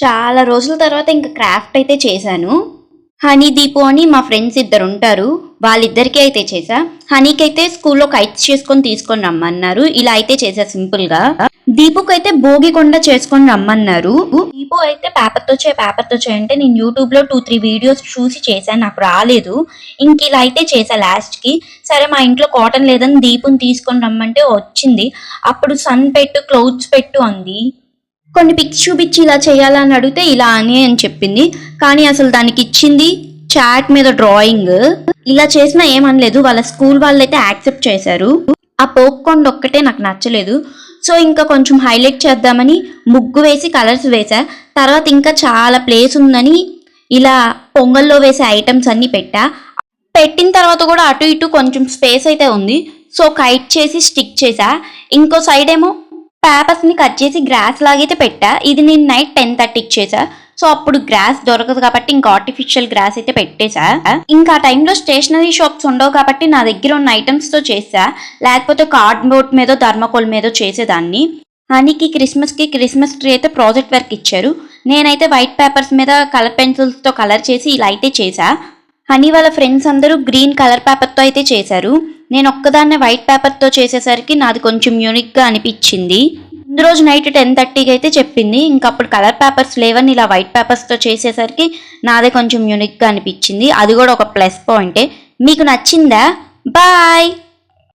చాలా రోజుల తర్వాత ఇంకా క్రాఫ్ట్ అయితే చేశాను. హనీ దీపు అని మా ఫ్రెండ్స్ ఇద్దరు ఉంటారు, వాళ్ళిద్దరికీ అయితే చేసా. హనీకి అయితే స్కూల్లో కైట్స్ చేసుకొని తీసుకొని రమ్మన్నారు, ఇలా అయితే చేసా సింపుల్ గా. దీపుకు అయితే భోగి కొండ చేసుకొని రమ్మన్నారు. దీపు అయితే పేపర్తో చేయంటే నేను యూట్యూబ్ లో 2-3 వీడియోస్ చూసి చేశాను, నాకు రాలేదు. ఇంక ఇలా అయితే చేసా లాస్ట్ కి. సరే మా ఇంట్లో కాటన్ లేదని దీపుని తీసుకొని రమ్మంటే వచ్చింది. అప్పుడు సన్ పెట్టు, క్లౌడ్స్ పెట్టు అంది. కొన్ని పిక్స్ చూపించి ఇలా చేయాలని అడిగితే ఇలా అని చెప్పింది. కానీ అసలు దానికి ఇచ్చింది చాట్ మీద డ్రాయింగ్. ఇలా చేసినా ఏమనలేదు, వాళ్ళ స్కూల్ వాళ్ళు అయితే యాక్సెప్ట్ చేశారు. ఆ పోక్కొండ ఒక్కటే నాకు నచ్చలేదు. సో ఇంకా కొంచెం హైలైట్ చేద్దామని ముగ్గు వేసి కలర్స్ వేసా. తర్వాత ఇంకా చాలా ప్లేస్ ఉందని ఇలా పొంగల్లో వేసే ఐటమ్స్ అన్ని పెట్టిన తర్వాత కూడా అటు ఇటు కొంచెం స్పేస్ అయితే ఉంది. సో కైట్ చేసి స్టిక్ చేసా. ఇంకో సైడ్ ఏమో పేపర్స్ ని కట్ చేసి గ్రాస్ లాగైతే పెట్టా. ఇది నేను నైట్ 10:30కి చేసా. సో అప్పుడు గ్రాస్ దొరకదు కాబట్టి ఇంకా ఆర్టిఫిషియల్ గ్రాస్ అయితే పెట్టేశా. ఇంకా ఆ టైంలో స్టేషనరీ షాప్స్ ఉండవు కాబట్టి నా దగ్గర ఉన్న ఐటమ్స్ తో చేసా, లేకపోతే కార్డ్బోర్డ్ మీద థర్మాకోల్ మీద చేసేదాన్ని. హనీకి క్రిస్మస్ ట్రీ అయితే ప్రాజెక్ట్ వర్క్ ఇచ్చారు. నేనైతే వైట్ పేపర్స్ మీద కలర్ పెన్సిల్స్ తో కలర్ చేసి ఇలా అయితే చేసా. హనీ వాళ్ళ ఫ్రెండ్స్ అందరూ గ్రీన్ కలర్ పేపర్తో అయితే చేశారు. నేను ఒక్కదాన్నే వైట్ పేపర్తో చేసేసరికి నాది కొంచెం యూనిక్గా అనిపించింది. ముందు రోజు నైట్ 10:30కి అయితే చెప్పింది. ఇంకప్పుడు కలర్ పేపర్స్ లేవని ఇలా వైట్ పేపర్స్తో చేసేసరికి నాదే కొంచెం యూనిక్గా అనిపించింది. అది కూడా ఒక ప్లస్ పాయింటే. మీకు నచ్చిందా? బాయ్.